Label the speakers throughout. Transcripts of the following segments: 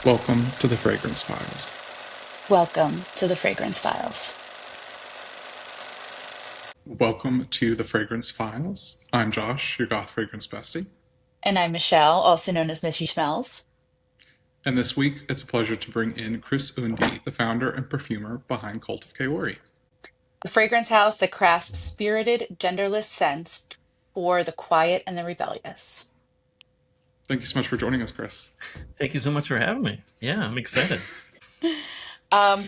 Speaker 1: Welcome to the Fragrance Files.
Speaker 2: Welcome to the Fragrance Files.
Speaker 1: Welcome to the Fragrance Files. I'm Josh, your goth fragrance bestie.
Speaker 2: And I'm Michelle, also known as Missy Smells.
Speaker 1: And this week, it's a pleasure to bring in Chris Undi, the founder and perfumer behind Cult of Kaori.
Speaker 2: A fragrance house that crafts spirited, genderless scents for the quiet and the rebellious.
Speaker 1: Thank you so much for joining us, Chris.
Speaker 3: Thank you so much for having me. Yeah, I'm excited.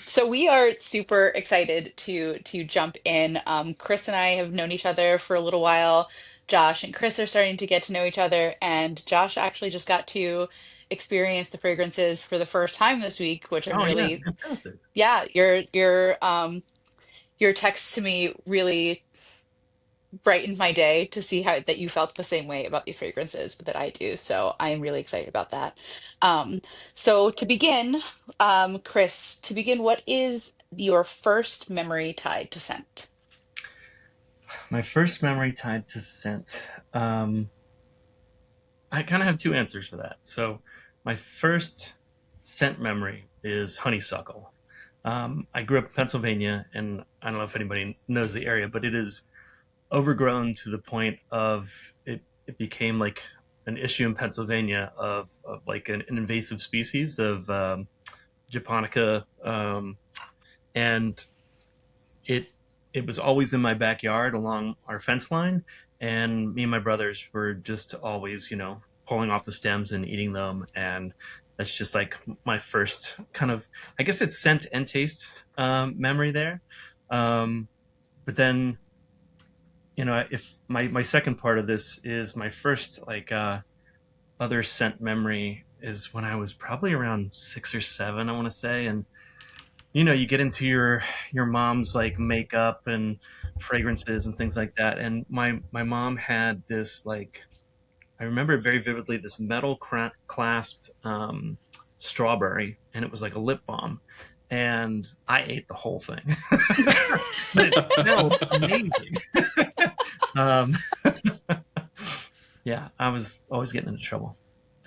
Speaker 2: So we are super excited to jump in. Chris and I have known each other for a little while. Josh and Chris are starting to get to know each other, and Josh actually just got to experience the fragrances for the first time this week, which I'm
Speaker 3: Oh yeah,
Speaker 2: really,
Speaker 3: fantastic.
Speaker 2: yeah, your text to me really brightened my day to see how that you felt the same way about these fragrances that I do. So I am really excited about that. Um, so to begin, Chris, to begin, what is your first memory tied to scent?
Speaker 3: My first memory tied to scent. I kind of have two answers for that. So, my first scent memory is honeysuckle. I grew up in Pennsylvania, and I don't know if anybody knows the area, but it is overgrown to the point of it became like an issue in Pennsylvania of like an invasive species of Japonica, and it it was always in my backyard along our fence line, and me and my brothers were just always, pulling off the stems and eating them, and that's just like my first kind of, I guess it's scent and taste memory there. Um, but then, if my second part of this is my first like other scent memory is when I was probably around 6 or 7, I want to say, and you get into your mom's like makeup and fragrances and things like that, and my mom had this, like, I remember it very vividly, this metal clasped strawberry, and it was like a lip balm, and I ate the whole thing. But it smelled amazing. um, yeah, I was always getting into trouble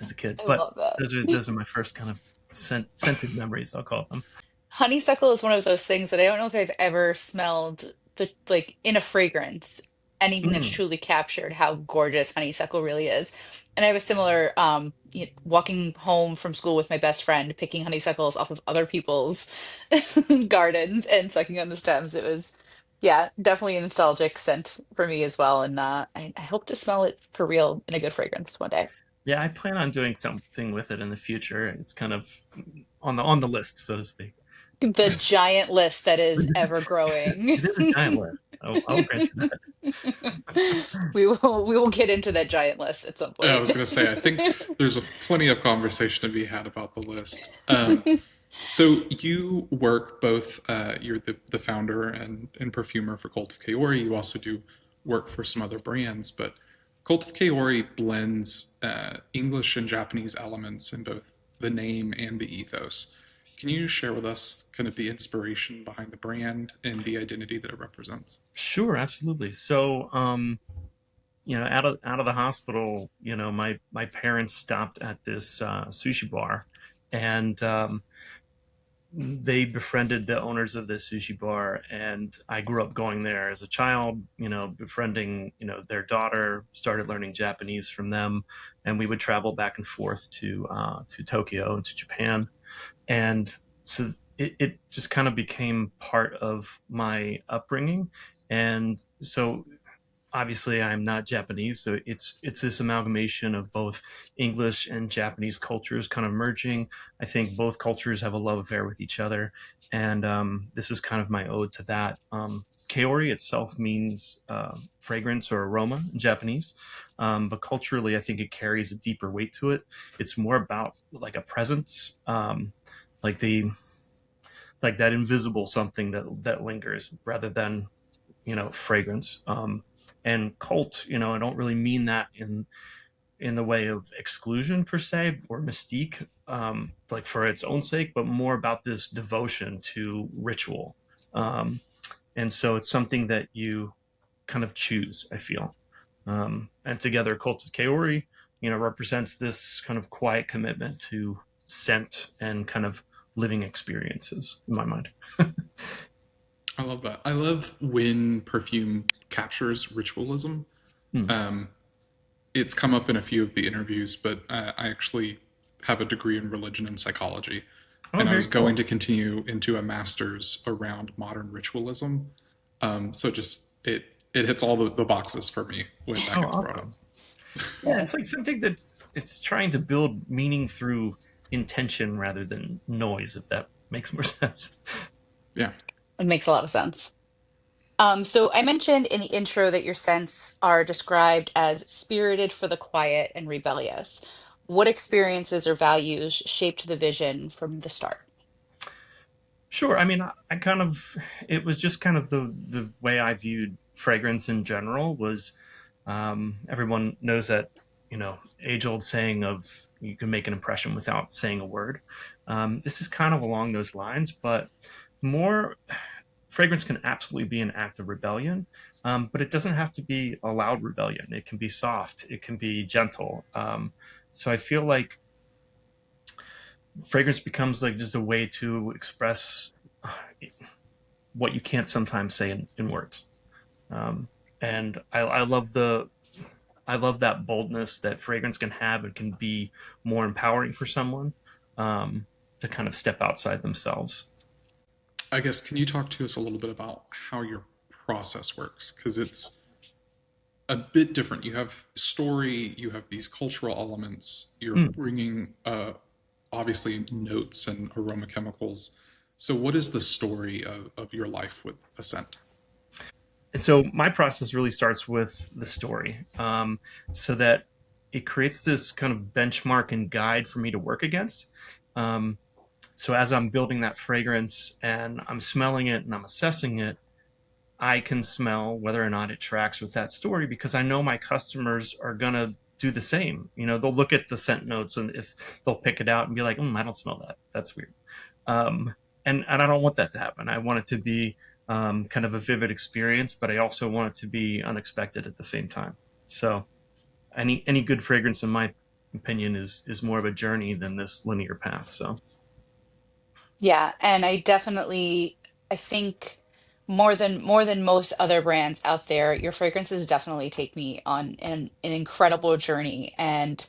Speaker 3: as a kid,
Speaker 2: I
Speaker 3: but
Speaker 2: love that.
Speaker 3: those are my first kind of scented memories, I'll call them.
Speaker 2: Honeysuckle is one of those things that I don't know if I've ever smelled the like in a fragrance anything that's
Speaker 3: Mm.
Speaker 2: truly captured how gorgeous honeysuckle really is. And I have a similar walking home from school with my best friend, picking honeysuckles off of other people's gardens and sucking on the stems. It was, yeah, definitely a nostalgic scent for me as well. And I hope to smell it for real in a good fragrance one day.
Speaker 3: Yeah, I plan on doing something with it in the future. It's kind of on the list, so to speak.
Speaker 2: The giant list that is ever growing.
Speaker 3: It is a giant list. I'll grant you that.
Speaker 2: We will get into that giant list at some
Speaker 1: I
Speaker 2: point.
Speaker 1: was going to say, I think there's plenty of conversation to be had about the list. So you work both, you're the founder and perfumer for Cult of Kaori. You also do work for some other brands, but Cult of Kaori blends English and Japanese elements in both the name and the ethos. Can you share with us kind of the inspiration behind the brand and the identity that it represents?
Speaker 3: Sure, absolutely. So, out of the hospital, my parents stopped at this sushi bar, and they befriended the owners of this sushi bar, and I grew up going there as a child, befriending, their daughter, started learning Japanese from them, and we would travel back and forth to Tokyo and to Japan. And so it just kind of became part of my upbringing. And so obviously I'm not Japanese, so it's this amalgamation of both English and Japanese cultures kind of merging. I think both cultures have a love affair with each other, and this is kind of my ode to that. Kaori itself means fragrance or aroma in Japanese, but culturally, I think it carries a deeper weight to it. It's more about like a presence, like the like that invisible something that lingers rather than fragrance. And cult, I don't really mean that in the way of exclusion per se or mystique, like for its own sake, but more about this devotion to ritual. Um, and so it's something that you kind of choose, I feel. And together, Cult of Kaori, represents this kind of quiet commitment to scent and kind of living experiences in my mind.
Speaker 1: I love that. I love when perfume captures ritualism.
Speaker 3: Hmm.
Speaker 1: Um, it's come up in a few of the interviews, but I actually have a degree in religion and psychology,
Speaker 3: Oh,
Speaker 1: and I
Speaker 3: very
Speaker 1: was going
Speaker 3: cool.
Speaker 1: to continue into a master's around modern ritualism. So just it hits all the boxes for me when that
Speaker 3: Oh,
Speaker 1: gets brought up.
Speaker 3: awesome. Yeah, it's like something that's it's trying to build meaning through intention rather than noise, if that makes more sense.
Speaker 1: Yeah,
Speaker 2: It makes a lot of sense. So I mentioned in the intro that your scents are described as spirited for the quiet and rebellious. What experiences or values shaped the vision from the start?
Speaker 3: Sure. I mean, I kind of it was just kind of the way I viewed fragrance in general was everyone knows that age old saying of you can make an impression without saying a word. This is kind of along those lines, but more fragrance can absolutely be an act of rebellion, but it doesn't have to be a loud rebellion. It can be soft. It can be gentle. So I feel like fragrance becomes like just a way to express what you can't sometimes say in words. Um, and I love I love that boldness that fragrance can have and can be more empowering for someone um, to kind of step outside themselves.
Speaker 1: I guess can you talk to us a little bit about how your process works? Because it's a bit different. You have story, you have these cultural elements, you're
Speaker 3: Mm.
Speaker 1: bringing obviously notes and aroma chemicals. So, what is the story of your life with a scent?
Speaker 3: And so my process really starts with the story, so that it creates this kind of benchmark and guide for me to work against. Um, so as I'm building that fragrance and I'm smelling it and I'm assessing it, I can smell whether or not it tracks with that story because I know my customers are gonna do the same. They'll look at the scent notes and if they'll pick it out and be like, I don't smell that. That's weird. Um, and I don't want that to happen. I want it to be kind of a vivid experience, but I also want it to be unexpected at the same time. So any good fragrance, in my opinion, is more of a journey than this linear path. So
Speaker 2: Yeah, and I think more than most other brands out there, your fragrances definitely take me on an incredible journey. And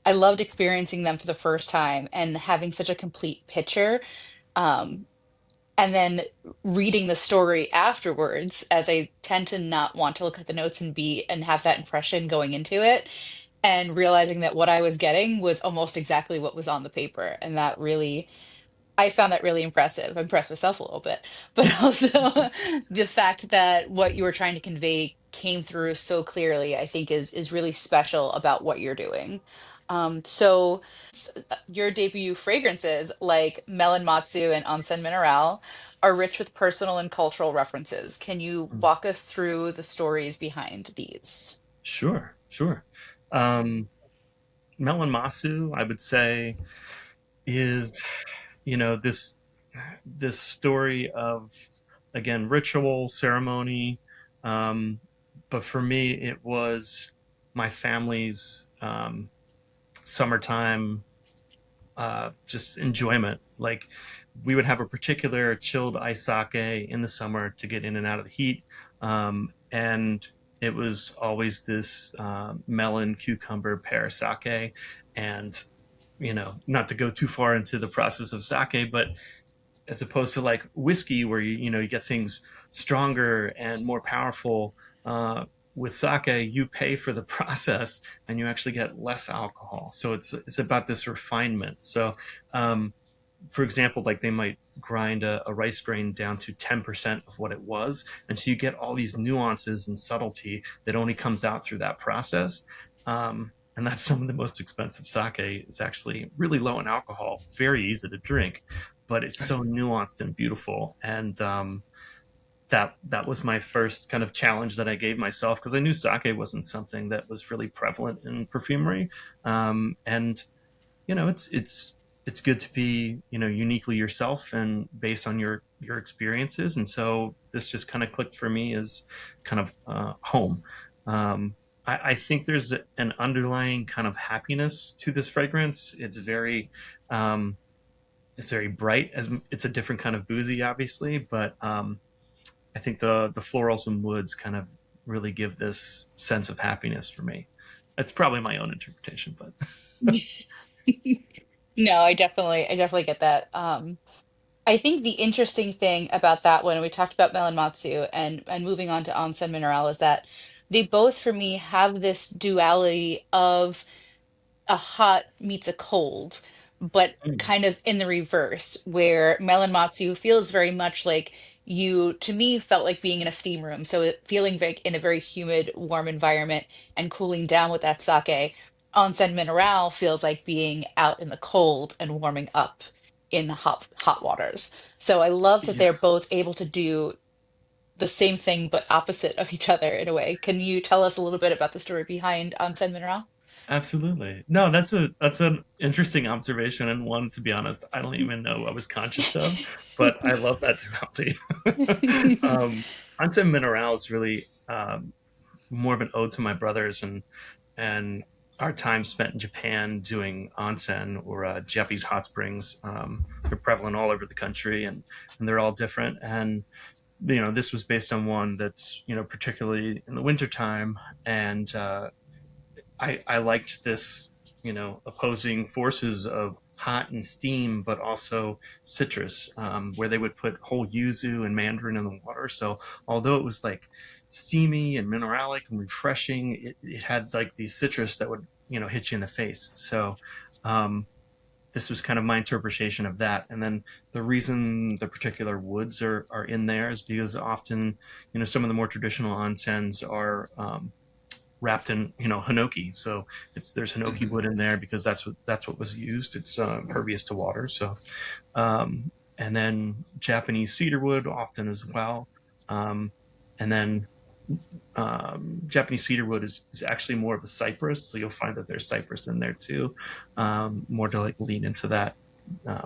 Speaker 2: I loved experiencing them for the first time and having such a complete picture. Um, and then reading the story afterwards, as I tend to not want to look at the notes and have that impression going into it, and realizing that what I was getting was almost exactly what was on the paper. And that really I found that really impressive. I impressed myself a little bit, but also the fact that what you were trying to convey came through so clearly, I think is really special about what you're doing. Your debut fragrances like Melon Matsu and Onsen Mineral are rich with personal and cultural references. Can you walk us through the stories behind these?
Speaker 3: sure, sure. Um, Melon Masu, I would say, is this story of again ritual ceremony, um, but for me it was my family's summertime just enjoyment. Like we would have a particular chilled ice sake in the summer to get in and out of the heat, and it was always this melon, cucumber, pear sake, and not to go too far into the process of sake, but as opposed to like whiskey where you get things stronger and more powerful, with sake you pay for the process and you actually get less alcohol, so it's about this refinement. So um, for example, like they might grind a rice grain down to 10% of what it was, and so you get all these nuances and subtlety that only comes out through that process. And that's some of the most expensive sake. Is actually really low in alcohol, very easy to drink, but it's so nuanced and beautiful. And that was my first kind of challenge that I gave myself because I knew sake wasn't something that was really prevalent in perfumery. And it's good to be uniquely yourself and based on your experiences. And so this just kind of clicked for me as kind of home. um, I think there's an underlying kind of happiness to this fragrance. Um, it's very bright. As it's a different kind of boozy, obviously, but I think the florals and woods kind of really give this sense of happiness for me. That's probably my own interpretation, but
Speaker 2: No, I definitely get that. I think the interesting thing about that one, we talked about Melon Matsu and moving on to Onsen Mineral, is that they both for me have this duality of a hot meets a cold, but
Speaker 3: mm,
Speaker 2: kind of in the reverse, where Melon Matsu feels very much like you, to me, felt like being in a steam room. So feeling very in a very humid, warm environment and cooling down with that sake. Onsen Mineral feels like being out in the cold and warming up in the hot waters. So I love that
Speaker 3: yeah,
Speaker 2: they're both able to do the same thing but opposite of each other in a way. Can you tell us a little bit about the story behind Onsen Mineral?
Speaker 3: absolutely. No, that's an interesting observation, and one, to be honest, I don't even know I was conscious of, but I love that duality. um, Anse Mineral is really more of an ode to my brothers and our time spent in Japan doing onsen or Japanese hot springs. They're prevalent all over the country, and they're all different. And this was based on one that's particularly in the wintertime, and I liked this, opposing forces of hot and steam, but also citrus, where they would put whole yuzu and mandarin in the water. So although it was like steamy and mineralic and refreshing, it had like these citrus that would, hit you in the face. So um, this was kind of my interpretation of that. And then the reason the particular woods are in there is because often, some of the more traditional onsens are wrapped in hinoki. So there's hinoki
Speaker 1: Hmm.
Speaker 3: wood in there because that's what was used. It's impervious to water. So and then Japanese cedar wood often as well. Um, and then Japanese cedar wood is actually more of a cypress, so you'll find that there's cypress in there too, more to like lean into that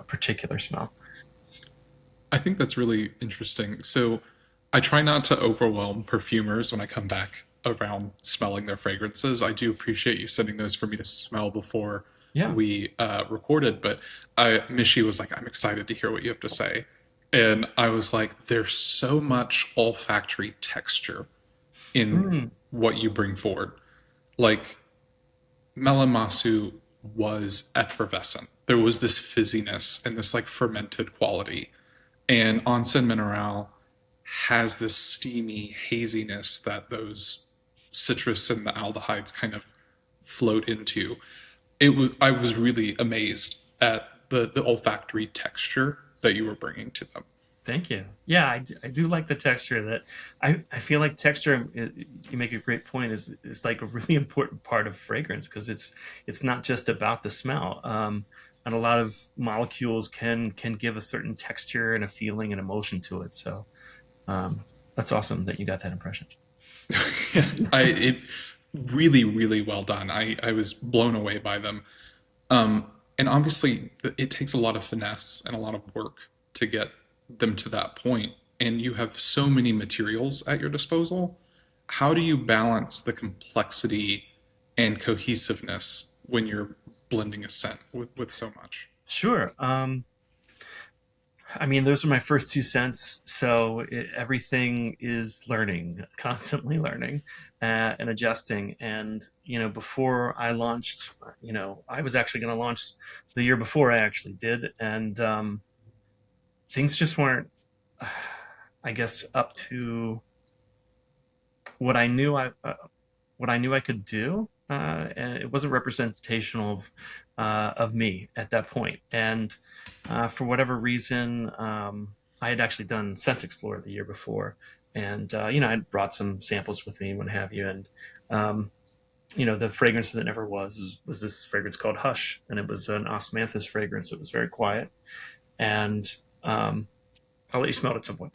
Speaker 3: particular smell.
Speaker 1: I think that's really interesting. So I try not to overwhelm perfumers when I come back around smelling their fragrances. I do appreciate you sending those for me to smell before
Speaker 3: Yeah.
Speaker 1: we recorded, but Mishi was like, I'm excited to hear what you have to say. And I was like, there's so much olfactory texture in
Speaker 3: Mm,
Speaker 1: what you bring forward. Like, Melamasu was effervescent. There was this fizziness and this like fermented quality. And Onsen Mineral has this steamy haziness that those citrus and the aldehydes kind of float into. I was really amazed at the olfactory texture that you were bringing to them.
Speaker 3: Thank you. Yeah, I do like the texture. That I feel like texture. You make a great point. Is like a really important part of fragrance because it's not just about the smell. And a lot of molecules can give a certain texture and a feeling and emotion to it. So um, that's awesome that you got that impression.
Speaker 1: Yeah, I it really really well done. I was blown away by them. And obviously, it takes a lot of finesse and a lot of work to get them to that point. And you have so many materials at your disposal. How do you balance the complexity and cohesiveness when you're blending a scent with so much?
Speaker 3: Sure. I mean, those are my first 2 cents. So everything is learning, constantly learning and adjusting. And, before I launched, I was actually going to launch the year before I actually did. And things just weren't, I guess, up to what I knew what I knew I could do. And it wasn't representational of me at that point. And for whatever reason, I had actually done Scent Explorer the year before, and I brought some samples with me and what have you. And um, the fragrance that never was this fragrance called Hush, and it was an osmanthus fragrance. It was very quiet, and um, I'll let you smell it at some point.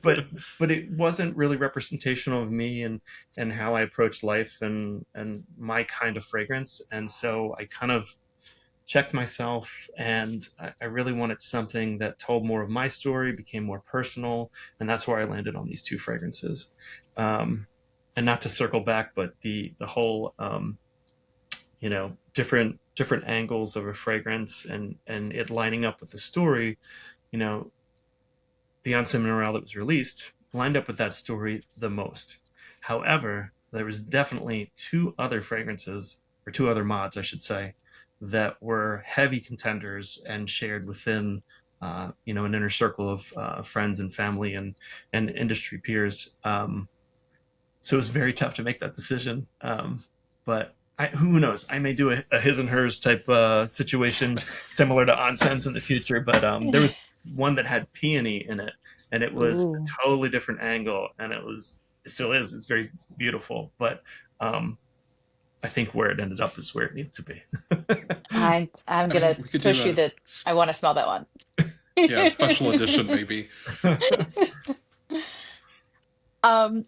Speaker 3: But it wasn't really representational of me and how I approached life and my kind of fragrance. And so I kind of checked myself, and I really wanted something that told more of my story, became more personal, and that's where I landed on these two fragrances. Um, and not to circle back, but the whole different angles of a fragrance and it lining up with the story. You know, the Ensemble Mineral that was released lined up with that story the most. However, there was definitely two other fragrances, or two other mods, I should say, that were heavy contenders and shared within, an inner circle of friends and family and industry peers. So it was very tough to make that decision. But who knows? I may do a his and hers type situation similar to Onsense in the future. But there was one that had peony in it, and it was
Speaker 2: Ooh.
Speaker 3: a totally different angle, and it still is. It's very beautiful, but um, I think where it ended up is where it needed to be.
Speaker 2: I'm
Speaker 1: I mean,
Speaker 2: gonna
Speaker 1: we could do
Speaker 2: push you that I want to smell that one.
Speaker 1: yeah, special edition maybe.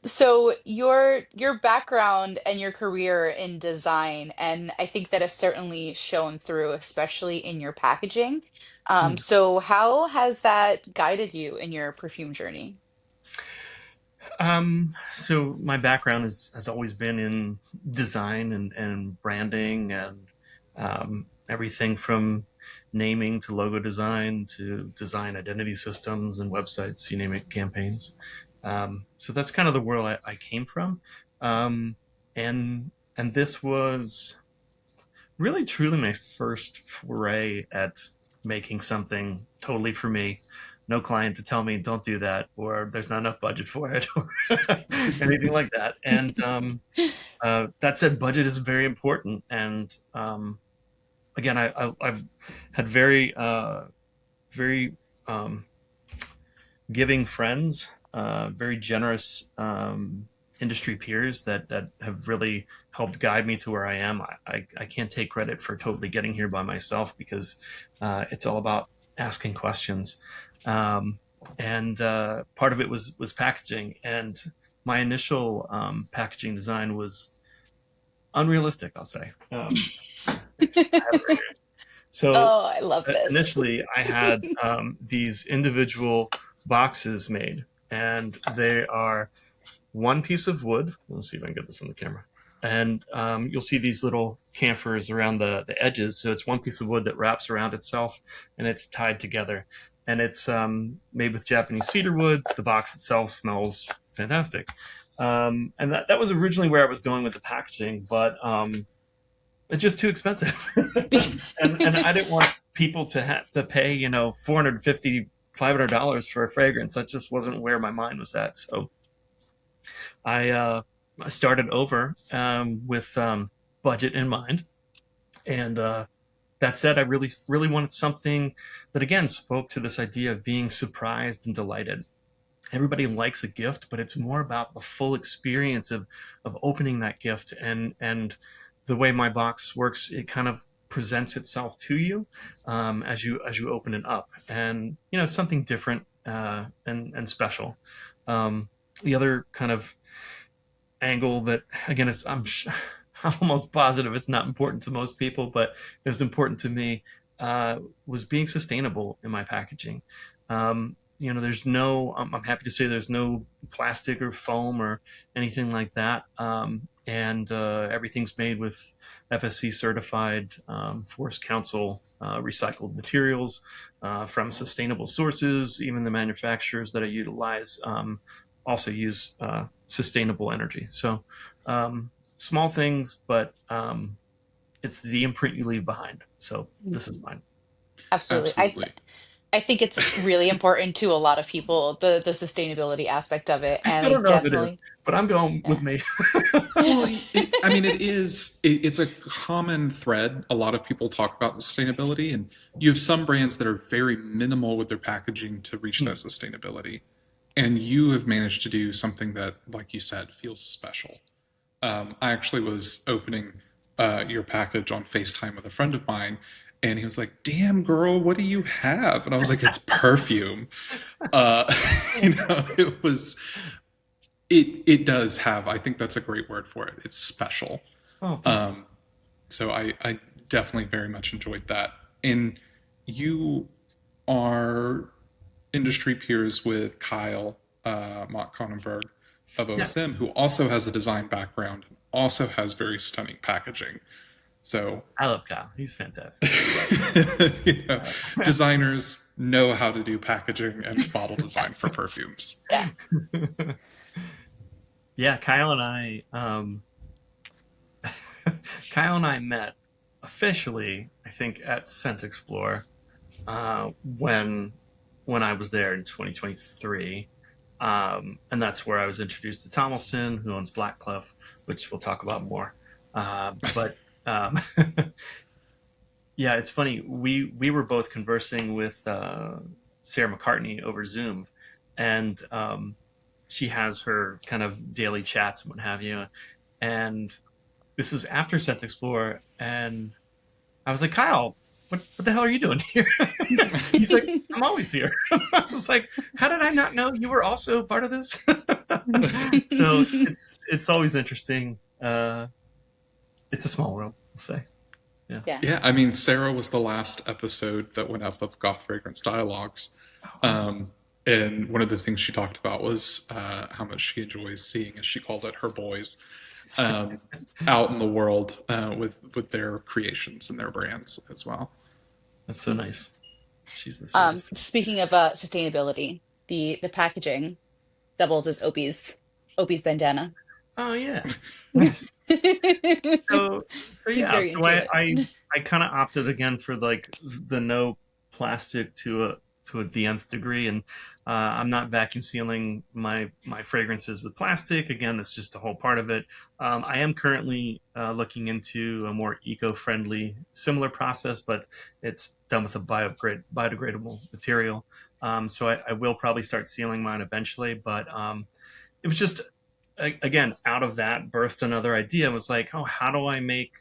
Speaker 2: So your background and your career in design, and I think that has certainly shown through, especially in your packaging.
Speaker 3: Hmm.
Speaker 2: So how has that guided you in your perfume journey?
Speaker 3: So my background has always been in design and branding and everything from naming to logo design to design identity systems and websites, you name it, campaigns. So that's kind of the world I came from. Um, and this was really truly my first foray at making something totally for me. No client to tell me don't do that, or there's not enough budget for it, or anything like that. And that said, budget is very important. And again, I've had very um, giving friends, very generous industry peers that have really helped guide me to where I am. I can't take credit for totally getting here by myself because it's all about asking questions. Um, and part of it was packaging. And my initial packaging design was unrealistic, I'll say. I have it right here. So
Speaker 2: Oh, I love this.
Speaker 3: initially, I had these individual boxes made, and they are one piece of wood. Let's see if I can get this on the camera. And you'll see these little chamfers around the edges. So it's one piece of wood that wraps around itself, and it's tied together. And it's made with Japanese cedar wood. The box itself smells fantastic. And that was originally where I was going with the packaging, but it's just too expensive. And I didn't want people to have to pay, 450, $500 for a fragrance. That just wasn't where my mind was at. So I I started over with budget in mind, and that said, I really wanted something that again spoke to this idea of being surprised and delighted. Everybody likes a gift, but it's more about the full experience of opening that gift and the way my box works. It kind of presents itself to you as you open it up, and something different and special. The other kind of angle that again is I'm almost positive it's not important to most people, but it was important to me, was being sustainable in my packaging. There's no, I'm happy to say there's no plastic or foam or anything like that. And everything's made with FSC certified, Forest Council recycled materials from sustainable sources. Even the manufacturers that I utilize also use sustainable energy. So small things, but it's the imprint you leave behind. So this is mine.
Speaker 2: Absolutely.
Speaker 1: Absolutely.
Speaker 2: I think it's really important to a lot of people, the sustainability aspect of it.
Speaker 3: I
Speaker 2: And
Speaker 3: still
Speaker 2: I
Speaker 3: don't know if it is,
Speaker 2: definitely,
Speaker 3: but I'm going with
Speaker 2: yeah.
Speaker 3: me.
Speaker 1: Well, I mean, it's a common thread. A lot of people talk about sustainability, and you have some brands that are very minimal with their packaging to reach that sustainability. And you have managed to do something that, like you said, feels special. I actually was opening your package on FaceTime with a friend of mine, and he was like, "Damn, girl, what do you have?" And I was like, "It's perfume." Uh, it was it does have. I think that's a great word for it. It's special.
Speaker 3: Oh, thank you.
Speaker 1: Um, so I definitely very much enjoyed that. And you are industry peers with Kyle Mott Cronenberg. of
Speaker 3: Yeah,
Speaker 1: OSM who also has a design background and also has very stunning packaging. So,
Speaker 3: I love Kyle. He's fantastic.
Speaker 1: you know, designers know how to do packaging and bottle design for
Speaker 2: Yes.
Speaker 1: perfumes.
Speaker 2: Yeah.
Speaker 3: Yeah, Kyle and I met officially, I think, at Scent Explore when I was there in 2023. And that's where I was introduced to Tomlinson, who owns Black Clough, which we'll talk about more. But um, yeah, it's funny. We were both conversing with Sarah McCartney over Zoom, and she has her kind of daily chats and what have you. And this was after Scent Explorer, and I was like, Kyle, what the hell are you doing here? He's like, I'm always here. I was like, how did I not know you were also part of this? So it's always interesting. It's a small world, I'll say. Yeah.
Speaker 2: Yeah.
Speaker 1: Yeah, I mean, Sarah was the last episode that went up of Goth Fragrance Dialogues.
Speaker 3: Oh, awesome.
Speaker 1: Um, and one of the things she talked about was how much she enjoys seeing, as she called it, her boys um, out in the world with their creations and their brands as well.
Speaker 3: That's so nice. She's the sweetest.
Speaker 2: Speaking of sustainability, the packaging doubles as Opie's bandana.
Speaker 3: Oh yeah.
Speaker 2: He's
Speaker 3: So yeah.
Speaker 2: very
Speaker 3: So
Speaker 2: into it.
Speaker 3: I kind of opted again for like the no plastic the nth degree, and I'm not vacuum sealing my fragrances with plastic. Again, that's just a whole part of it. I am currently looking into a more eco-friendly, similar process, but it's done with a biodegradable material. So I will probably start sealing mine eventually, but it was just again out of that birthed another idea. It was like, oh, how do I make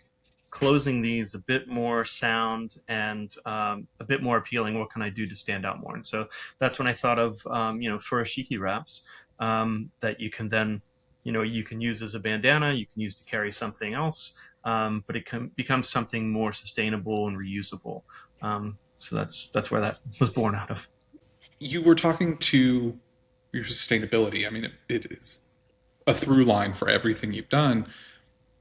Speaker 3: closing these a bit more sound and a bit more appealing? What can I do to stand out more? And so that's when I thought of furoshiki wraps that you can then you can use as a bandana, you can use to carry something else, but it can become something more sustainable and reusable. So that's where that was born out of.
Speaker 1: You were talking to your sustainability. I mean, it is a through line for everything you've done,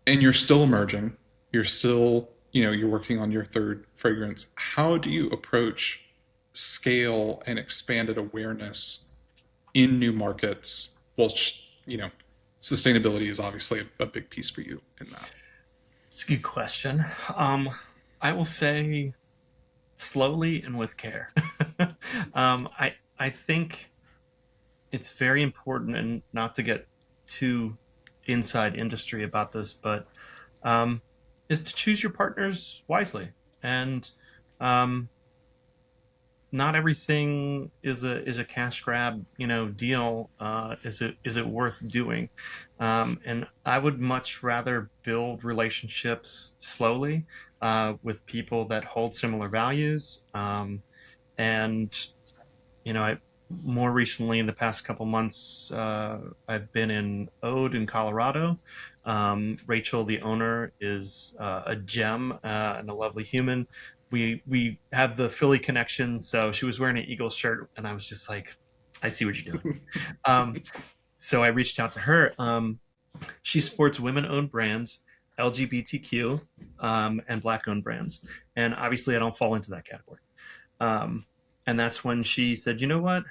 Speaker 1: and you're still emerging. You're still, you're working on your third fragrance. How do you approach scale and expanded awareness in new markets? Well, sustainability is obviously a big piece for you in that.
Speaker 3: It's a good question. I will say slowly and with care. I think it's very important, and not to get too inside industry about this, but is to choose your partners wisely. And um, not everything is a cash grab, deal. Is it worth doing? And I would much rather build relationships slowly with people that hold similar values. And I more recently in the past couple months, I've been in Ode in Colorado. Rachel, the owner, is a gem and a lovely human. We have the Philly connection, so she was wearing an Eagles shirt, and I was just like, I see what you're doing. Um, so I reached out to her. She supports women-owned brands, LGBTQ, and Black-owned brands, and obviously I don't fall into that category. Um, and that's when she said, you know what?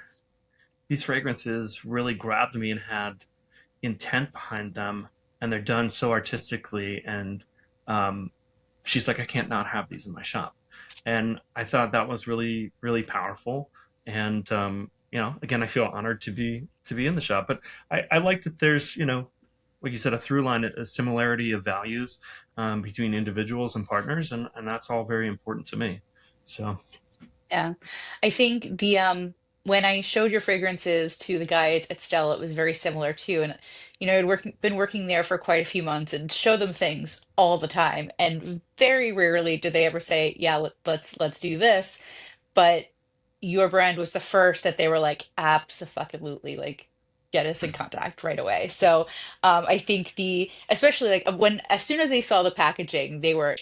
Speaker 3: These fragrances really grabbed me and had intent behind them, and they're done so artistically. And um, she's like, I can't not have these in my shop. And I thought that was really, really powerful. And again, I feel honored to be in the shop. But I like that there's, like you said, a through line, a similarity of values between individuals and partners, and that's all very important to me. So
Speaker 2: Yeah. I think the when I showed your fragrances to the guys at Stella, it was very similar too. And been working there for quite a few months and show them things all the time. And very rarely do they ever say, yeah, let's do this. But your brand was the first that they were like, absolutely, like get us in contact right away. So I think the especially like when as soon as they saw the packaging, they were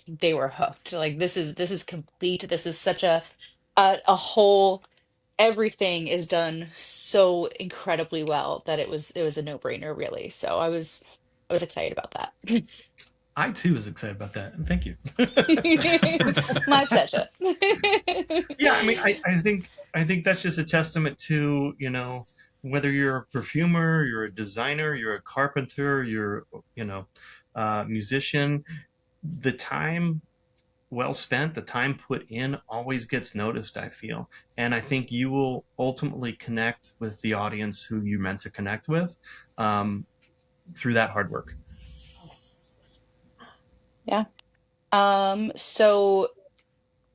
Speaker 2: hooked. Like this is complete. This is such a whole everything is done so incredibly well that it was a no-brainer, really. So I was excited about that.
Speaker 3: I too was excited about that, and thank you.
Speaker 2: My pleasure.
Speaker 3: Yeah, I mean, I think that's just a testament to, whether you're a perfumer, you're a designer, you're a carpenter, you're, you know musician, the time well spent, the time put in always gets noticed, I feel. And I think you will ultimately connect with the audience who you meant to connect with, um, through that hard work.
Speaker 2: Yeah. So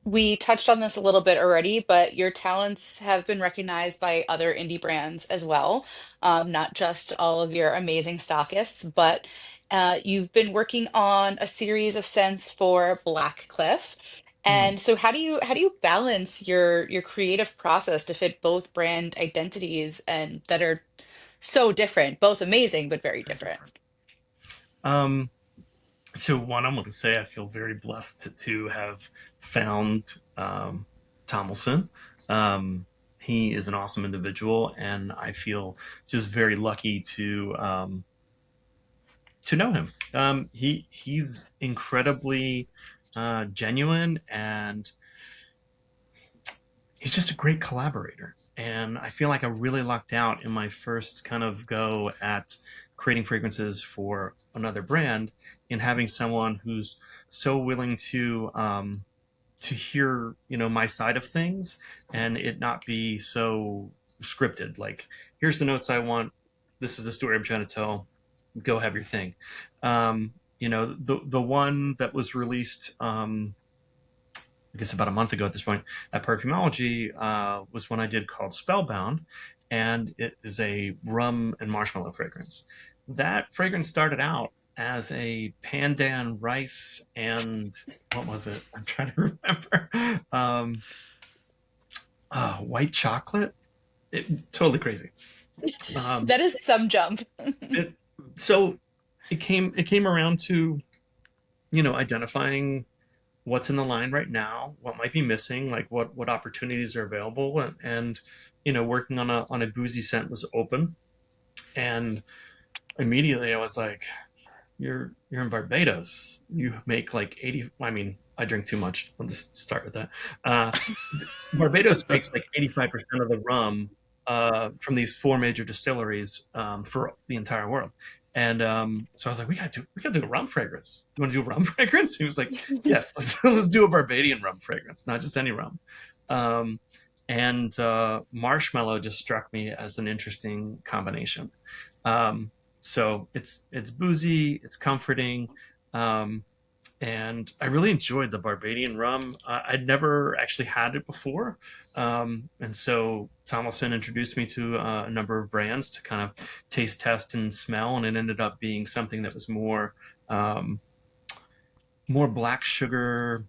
Speaker 2: we touched on this a little bit already, but your talents have been recognized by other indie brands as well, not just all of your amazing stockists, but you've been working on a series of scents for Black Cliff.
Speaker 3: Hmm.
Speaker 2: And so how do you balance your creative process to fit both brand identities and that are so different, both amazing but very
Speaker 3: Very
Speaker 2: different?
Speaker 3: different. Um, so one, I'm going to say I feel very blessed to have found, Tomlinson. Um, he is an awesome individual, and I feel just very lucky to know him. He's incredibly genuine, and he's just a great collaborator. And I feel like I really lucked out in my first kind of go at creating fragrances for another brand, in having someone who's so willing to hear, my side of things, and it not be so scripted. Like, here's the notes I want. This is the story I'm trying to tell. Go have your thing. The one that was released, I guess about a month ago at this point, at Perfumology, was one I did called Spellbound, and it is a rum and marshmallow fragrance. That fragrance started out as a pandan rice and, what was it? I'm trying to remember. White chocolate. Totally crazy. Um,
Speaker 2: That is some jump.
Speaker 3: it so it came around to, identifying what's in the line right now, what might be missing, like what opportunities are available, and working on a boozy scent was open, and immediately I was like, you're in Barbados. You make like 80. I mean, I drink too much. I'll just start with that. Uh, Barbados makes like 85% of the rum, from these four major distilleries, for the entire world. And so I was like, we gotta do a rum fragrance. You want to do a rum fragrance? He was like, yes, let's do a Barbadian rum fragrance, not just any rum. Um, and marshmallow just struck me as an interesting combination. Um, so it's boozy, it's comforting. Um, and I really enjoyed the Barbadian rum. I'd never actually had it before, and so Tomlinson introduced me to a number of brands to kind of taste, test, and smell, and it ended up being something that was um, more black sugar,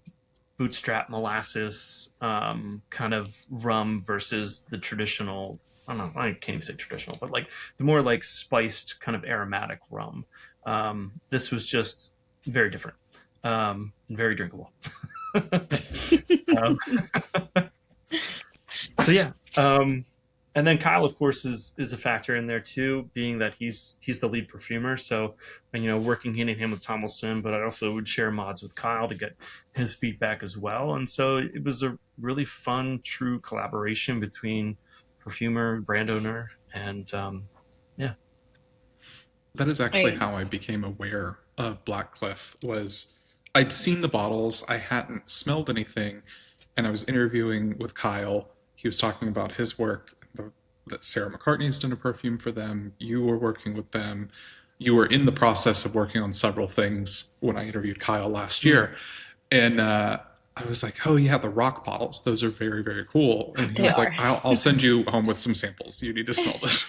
Speaker 3: bootstrap molasses, kind of rum versus the traditional. I don't know. I can't even say traditional, but like the more like spiced kind of aromatic rum. This was just very different, and very drinkable. um, so yeah. And then Kyle, of course, is a factor in there too, being that he's the lead perfumer. So, and working hand in hand with Tomlinson, but I also would share mods with Kyle to get his feedback as well. And so it was a really fun, true collaboration between perfumer, brand owner, and yeah.
Speaker 1: That is actually
Speaker 2: I
Speaker 1: how I became aware of Black Cliff. Was I'd seen the bottles, I hadn't smelled anything, and I was interviewing with Kyle. He was talking about his work, that Sarah McCartney's done a perfume for them. You were working with them. You were in the process of working on several things when I interviewed Kyle last
Speaker 3: Mm.
Speaker 1: year, and I was like, "Oh yeah, the rock bottles. Those are very very cool." And he
Speaker 2: They
Speaker 1: was like,
Speaker 2: are.
Speaker 1: "I'll send you home with some samples. You need to smell this."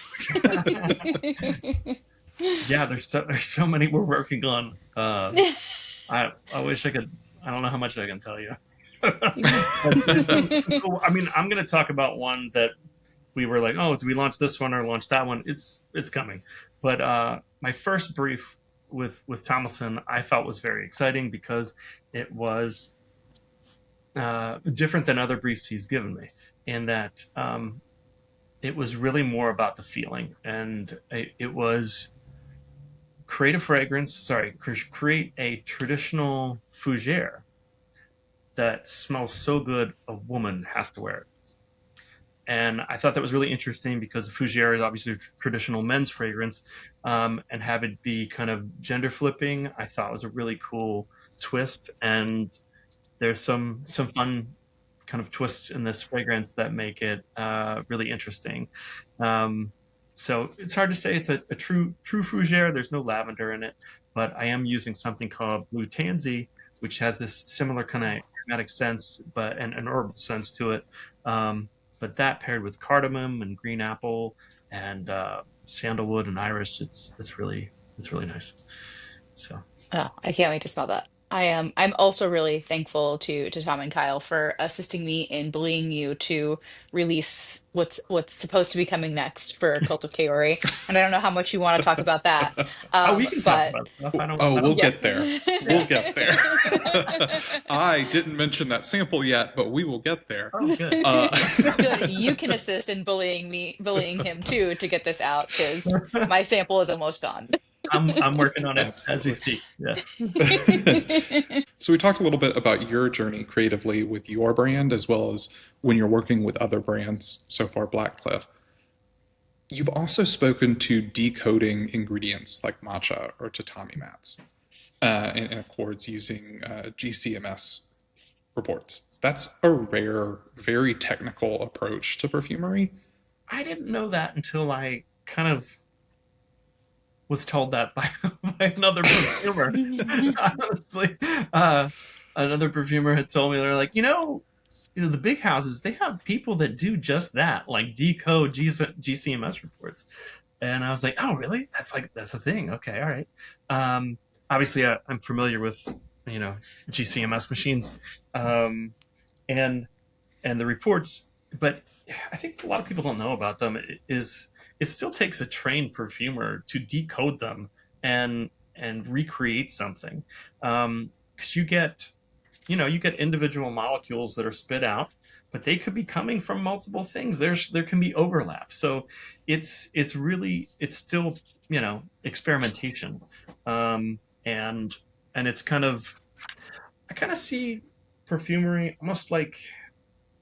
Speaker 3: Yeah, there's so many we're working on. I wish I could. I don't know how much I can tell you. But I mean, I'm going to talk about one that we were like, oh, do we launch this one or launch that one? It's coming. But my first brief with Tomlinson, I felt was very exciting because it was different than other briefs he's given me, in that it was really more about the feeling, and it was create a fragrance. Sorry, create a traditional fougere that smells so good a woman has to wear it. And I thought that was really interesting because the fougere is obviously a traditional men's fragrance, and have it be kind of gender flipping, I thought was a really cool twist. And there's some fun kind of twists in this fragrance that make it really interesting. Um, so it's hard to say it's a true fougere. There's no lavender in it, but I am using something called blue tansy, which has this similar kind of aromatic sense, but an herbal sense to it. Um, but that paired with cardamom and green apple and sandalwood and iris, it's really nice. So
Speaker 2: Oh, I can't wait to smell that. I'm also really thankful to Tom and Kyle for assisting me in bullying you to release what's supposed to be coming next for Cult of Kaori. And I don't know how much you want to talk about that.
Speaker 3: oh, we can talk
Speaker 2: But
Speaker 3: about stuff.
Speaker 1: Oh,
Speaker 3: I
Speaker 1: we'll
Speaker 3: don't.
Speaker 2: yeah.
Speaker 1: get there. We'll get there. I didn't mention that sample yet, but we will get there.
Speaker 3: Oh, good.
Speaker 1: Uh,
Speaker 2: Good. You can assist in bullying him too to get this out because my sample is almost gone.
Speaker 3: I'm working on it as we
Speaker 1: Absolutely.
Speaker 3: speak. Yes.
Speaker 1: So we talked a little bit about your journey creatively with your brand as well as when you're working with other brands, so far Blackcliff. You've also spoken to decoding ingredients like matcha or tatami mats in accords using GCMS reports. That's a rare, very technical approach to perfumery.
Speaker 3: I didn't know that until I kind of was told that by, by another perfumer. Honestly, uh, another perfumer had told me, they're like, the big houses, they have people that do just that, like decode GCMS reports. And I was like, oh, really? That's a thing. Okay, all right. Um, Obviously, I'm familiar with you know GCMS machines, um, and and the reports, but I think a lot of people don't know about them. It still takes a trained perfumer to decode them and recreate something, because you get individual molecules that are spit out, but they could be coming from multiple things. There can be overlap. So it's still experimentation, and it's kind of, I kind of see perfumery almost like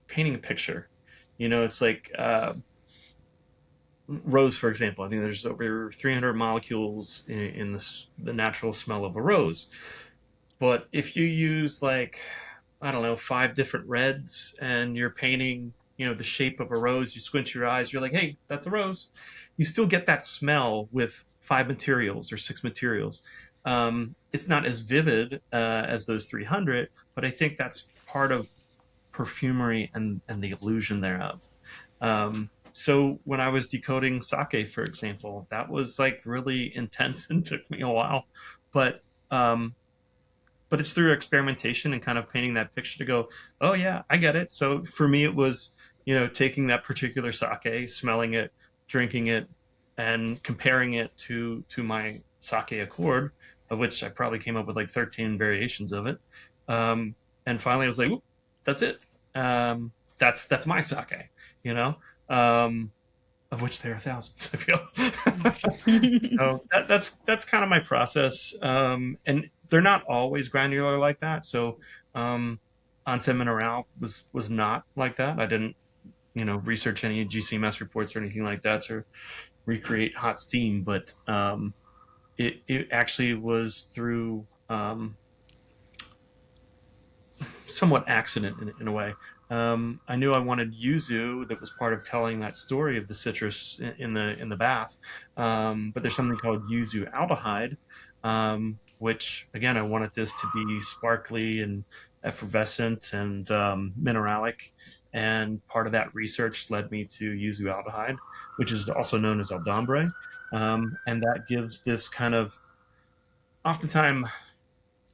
Speaker 3: painting a picture. It's like rose, for example. I think there's over 300 molecules in the natural smell of a rose. But if you use, like, I don't know, five different reds and you're painting, the shape of a rose, you squint your eyes, you're like, hey, that's a rose. You still get that smell with five materials or six materials. It's not as vivid as those 300, but I think that's part of perfumery and the illusion thereof. So when I was decoding sake, for example, that was like really intense and took me a while, but um, it's through experimentation and kind of painting that picture to go, oh yeah, I get it. So for me, it was taking that particular sake, smelling it, drinking it, and comparing it to my sake accord, of which I probably came up with like 13 variations of it. And finally, I was like, that's it. That's my sake, you know, um, of which there are thousands. I feel. So that's kind of my process, and they're not always granular like that. So Anse Mineral was not like that. I didn't research any GCMS reports or anything like that to recreate hot steam, but it actually was through somewhat accident in a way. I knew I wanted yuzu. That was part of telling that story of the citrus in the bath. But there's something called yuzu aldehyde, which again I wanted this to be sparkly and effervescent and mineralic. And part of that research led me to yuzu aldehyde, which is also known as aldambre, and that gives this kind of, oftentimes,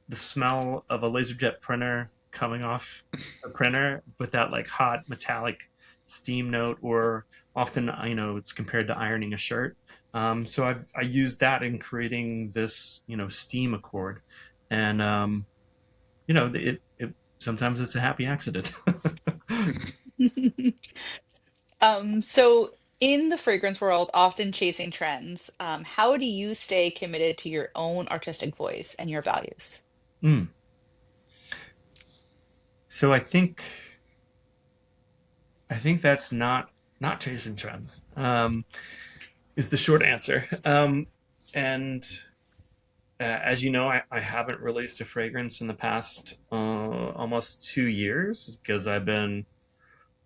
Speaker 3: the smell of a laserjet printer coming off a printer, with that like hot metallic steam note, or often it's compared to ironing a shirt. So I used that in creating this steam accord, and it sometimes it's a happy accident.
Speaker 2: So in the fragrance world, often chasing trends, how do you stay committed to your own artistic voice and your values?
Speaker 3: Mm. So I think that's not chasing trends. Is the short answer. And as you know, I haven't released a fragrance in the past almost 2 years because I've been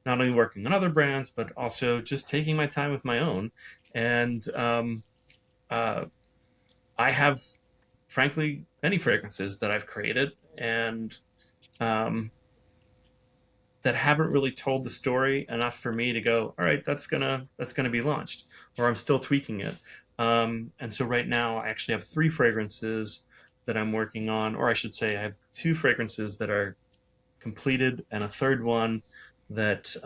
Speaker 3: not only working on other brands but also just taking my time with my own. And uh, I have, frankly, many fragrances that I've created and um, that haven't really told the story enough for me to go, all right, that's gonna be launched, or I'm still tweaking it. And so right now, I actually have three fragrances that I'm working on, or I should say, I have two fragrances that are completed, and a third one that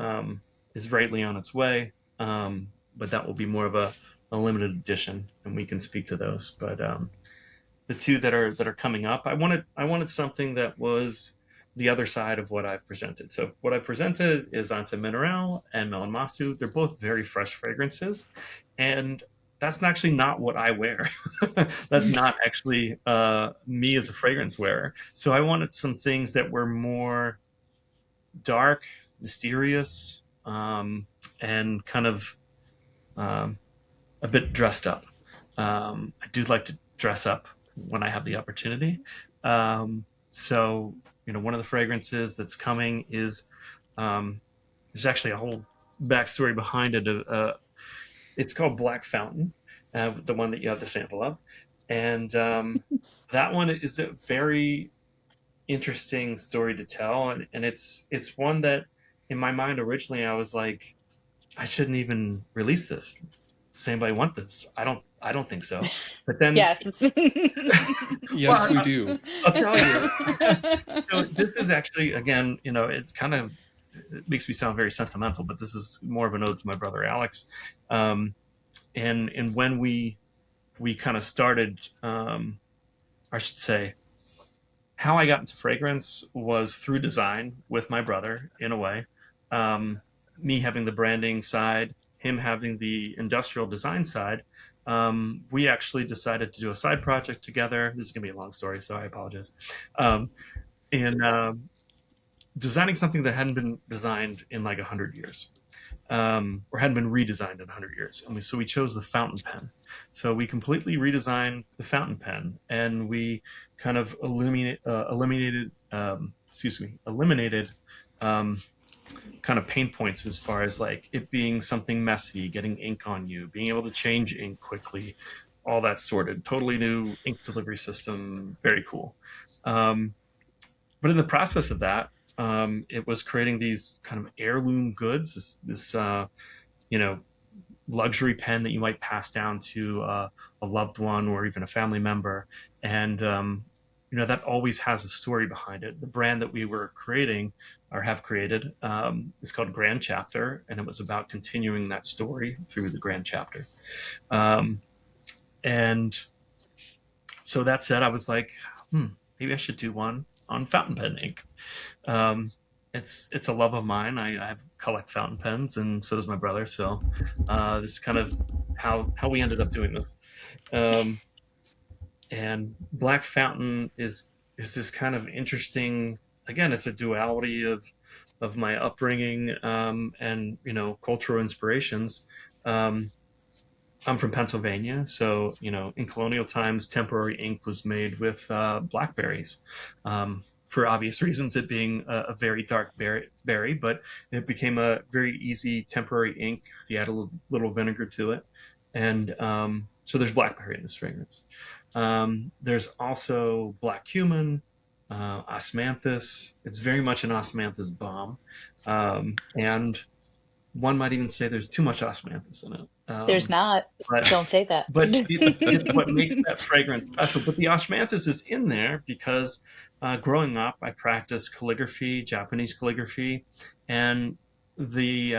Speaker 3: is rightly on its way. But that will be more of a limited edition, and we can speak to those. But the two that are coming up, I wanted something that was the other side of what I've presented. So what I presented is Anse Mineral and Melon Masu. They're both very fresh fragrances, and that's actually not what I wear. That's not actually me as a fragrance wearer. So I wanted some things that were more dark, mysterious, and kind of um, a bit dressed up. I do like to dress up when I have the opportunity. So, one of the fragrances that's coming is there's actually a whole backstory behind it. It's called Black Fountain, the one that you have the sample of, and that one is a very interesting story to tell, and it's one that, in my mind, originally I was like, I shouldn't even release this. Does anybody want this? I don't think so. But then,
Speaker 2: Yes.
Speaker 1: Yes,
Speaker 3: well,
Speaker 1: we do.
Speaker 3: I'll tell you. So this is actually, again, it kind of, it makes me sound very sentimental, but this is more of an ode to my brother Alex. Um, and when we kind of started, I should say, how I got into fragrance was through design with my brother, in a way. Um, Me having the branding side, him having the industrial design side. We actually decided to do a side project together. This is going to be a long story, so I apologize. Um, and Designing something that hadn't been designed in like 100 years, or hadn't been redesigned in 100 years. And so we chose the fountain pen. So we completely redesigned the fountain pen, and we kind of eliminated um, kind of pain points as far as like it being something messy, getting ink on you, being able to change ink quickly, all that sorted. Totally new ink delivery system, very cool. Um, but in the process of that, it was creating these kind of heirloom goods, this you know luxury pen that you might pass down to a loved one or even a family member, and that always has a story behind it. The brand that we were creating or have created is called Grand Chapter, and it was about continuing that story through the Grand Chapter. Um, and so that said, I was like, maybe I should do one on fountain pen ink. Um, it's a love of mine. I have collect fountain pens, and so does my brother. So this is kind of how we ended up doing this. Um, and Black Fountain is this kind of interesting. Again, it's a duality of my upbringing, and cultural inspirations. Um, I'm from Pennsylvania, so in colonial times, temporary ink was made with blackberries, for obvious reasons, it being a very dark berry, but it became a very easy temporary ink if you add a little vinegar to it, and so there's blackberry in this fragrance. There's also black cumin, osmanthus. It's very much an osmanthus bomb, and one might even say there's too much osmanthus in it.
Speaker 2: There's not.
Speaker 3: But
Speaker 2: Don't say that.
Speaker 3: it's what makes that fragrance special. But the osmanthus is in there because growing up, I practiced calligraphy, Japanese calligraphy, and the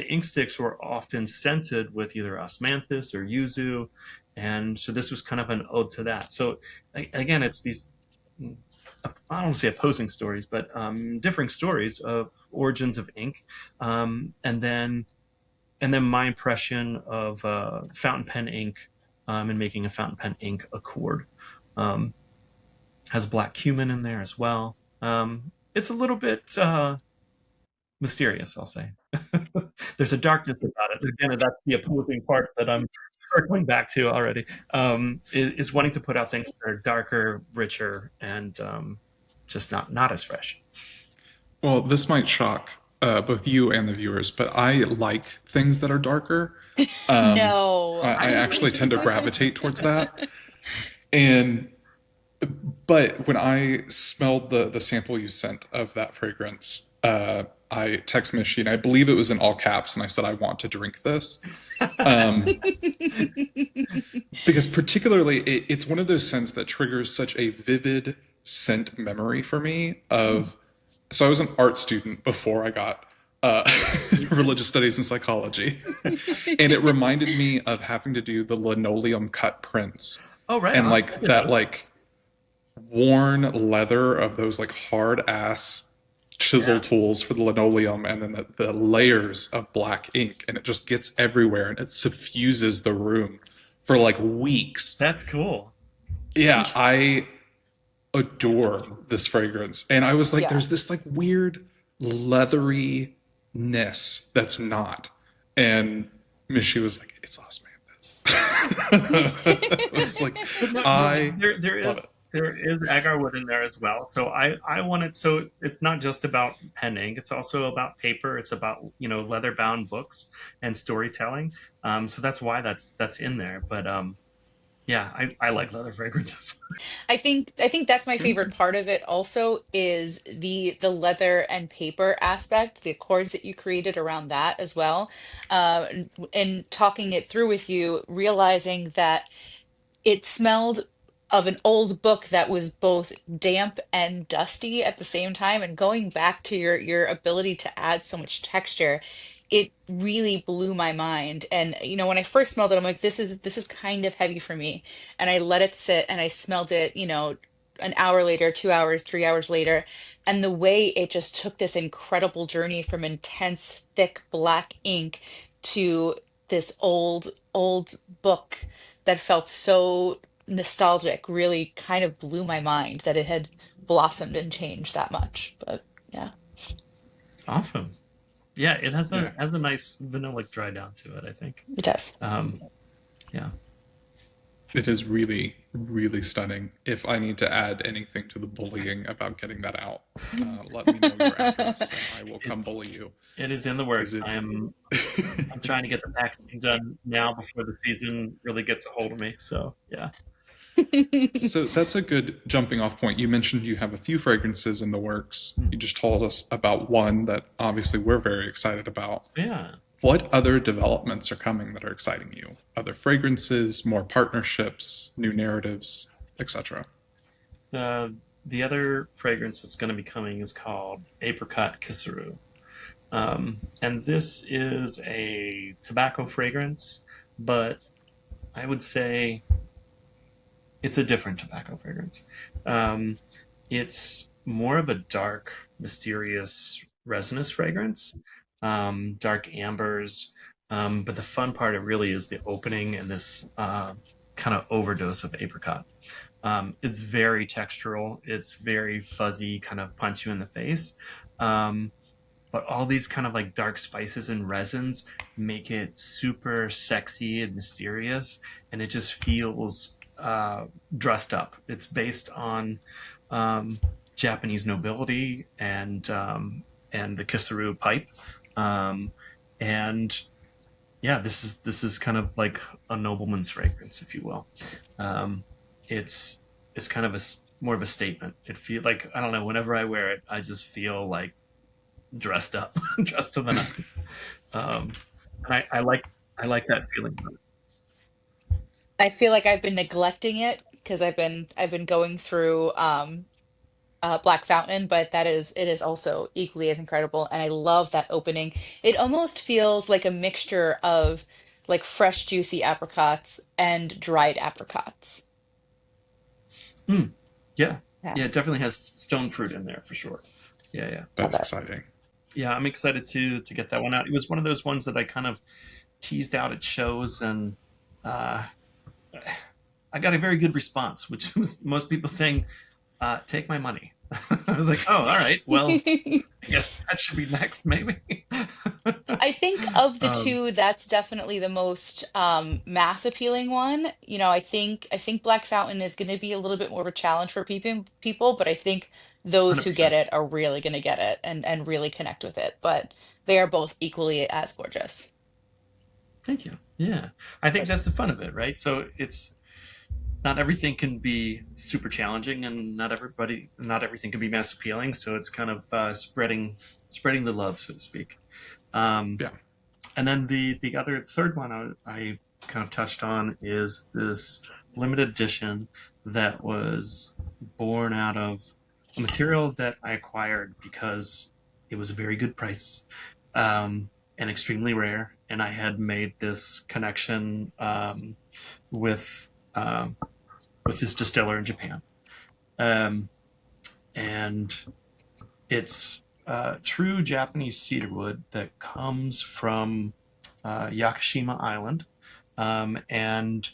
Speaker 3: ink sticks were often scented with either osmanthus or yuzu, and so this was kind of an ode to that. So again, it's these I don't want to say opposing stories, but differing stories of origins of ink, and then my impression of fountain pen ink, and making a fountain pen ink accord. Um, has black cumin in there as well. It's a little bit mysterious, I'll say. There's a darkness about it. Again, that's the opposing part that I'm circling back to already. Is wanting to put out things that are darker, richer, and just not as fresh.
Speaker 1: Well, this might shock both you and the viewers, but I like things that are darker. Um,
Speaker 2: No,
Speaker 1: I
Speaker 2: I
Speaker 1: actually tend to gravitate towards that. And but when I smelled the sample you sent of that fragrance, I text Mishi and I believe it was in all caps, and I said I want to drink this. Um, because particularly it's one of those scents that triggers such a vivid scent memory for me of, so I was an art student before I got uh, religious studies and psychology, and it reminded me of having to do the linoleum cut prints
Speaker 3: Oh, right
Speaker 1: and
Speaker 3: on.
Speaker 1: like that like worn leather of those like hard ass chisel
Speaker 3: Yeah,
Speaker 1: tools for the linoleum, and then the layers of black ink, and it just gets everywhere and it suffuses the room for like weeks.
Speaker 3: that's cool.
Speaker 1: Yeah, I adore this fragrance. And I was like,
Speaker 2: yeah.
Speaker 1: there's this like weird leatheriness that's not. And Mishi was like, it's osmanthus. It's like,
Speaker 3: But no,
Speaker 1: I
Speaker 3: there
Speaker 1: love
Speaker 3: is
Speaker 1: it.
Speaker 3: agar wood in there as well. So I wanted, so it's not just about pen ink. It's also about paper. It's about leather bound books and storytelling. So that's why that's in there. But yeah, I like leather fragrances.
Speaker 2: I think that's my favorite part of it also is the leather and paper aspect, the accords that you created around that as well. And talking it through with you, realizing that it smelled of an old book that was both damp and dusty at the same time. And going back to your ability to add so much texture, it really blew my mind. And when I first smelled it, I'm like, this is kind of heavy for me. And I let it sit and I smelled it, an hour later, 2 hours, 3 hours later. And the way it just took this incredible journey from intense, thick black ink to this old book that felt so nostalgic really kind of blew my mind that it had blossomed and changed that much. But yeah,
Speaker 3: Awesome. Yeah, it has
Speaker 1: Yeah.
Speaker 3: a nice vanillic dry down to it, I think.
Speaker 2: it does.
Speaker 3: Um, yeah.
Speaker 1: It is really, really stunning. If I need to add anything to the bullying about getting that out, let me know your address and I will come
Speaker 3: It's
Speaker 1: bully you.
Speaker 3: it is in the
Speaker 1: Because
Speaker 3: works.
Speaker 1: it
Speaker 3: I'm trying to get the packaging done now before the season really gets a hold of me. So yeah.
Speaker 1: So that's a good jumping off point. You mentioned you have a few fragrances in the works.
Speaker 3: Hmm.
Speaker 1: You just told us about one that obviously we're very excited about.
Speaker 3: Yeah.
Speaker 1: What other developments are coming that are exciting you? Other fragrances, more partnerships, new narratives, etc.
Speaker 3: The other fragrance that's going to be coming is called Apricot Kisseru. And this is a tobacco fragrance, but I would say it's a different tobacco fragrance. Um, it's more of a dark, mysterious, resinous fragrance, dark ambers. But the fun part, it really is the opening and this kind of overdose of apricot. It's very textural. It's very fuzzy, kind of punch you in the face. Um, but all these kind of like dark spices and resins make it super sexy and mysterious, and it just feels dressed up. It's based on um, Japanese nobility and the Kisaru pipe, um, and yeah, this is kind of like a nobleman's fragrance, if you will. Um, it's it's kind of more of a statement. It feel like, I don't know. Whenever I wear it, I just feel like dressed up, dressed to the nines. Um, and I like that feeling.
Speaker 2: I feel like I've been neglecting it because I've been going through Black Fountain, but it is also equally as incredible, and I love that opening. It almost feels like a mixture of like fresh juicy apricots and dried apricots.
Speaker 3: Mm, yeah, Yeah, it
Speaker 2: Yes,
Speaker 3: definitely has stone fruit in there for sure. Yeah, yeah.
Speaker 2: love
Speaker 1: That's
Speaker 2: it.
Speaker 1: exciting.
Speaker 3: Yeah, I'm excited to get that one out. It was one of those ones that I kind of teased out at shows, and uh, I got a very good response, which was most people saying, "Take my money." I was like, "Oh, all right. Well, I guess that should be next, maybe."
Speaker 2: I think of the
Speaker 3: um,
Speaker 2: two, that's definitely the most mass appealing one. I think Black Fountain is going to be a little bit more of a challenge for people, but I think those who get
Speaker 3: 100%.
Speaker 2: it are really going to get it and really connect with it. But they are both equally as gorgeous.
Speaker 3: Thank you. Yeah, I
Speaker 2: Of
Speaker 3: think that's
Speaker 2: course.
Speaker 3: the fun of it, right? So it's not everything can be super challenging, and not everything can be mass appealing. So it's kind of spreading the love, so to speak. Um,
Speaker 1: Yeah.
Speaker 3: and then the other third one I kind of touched on is this limited edition that was born out of a material that I acquired because it was a very good price, and extremely rare. And I had made this connection with um, with this distiller in Japan, um, and it's true Japanese cedarwood that comes from Yakushima Island, and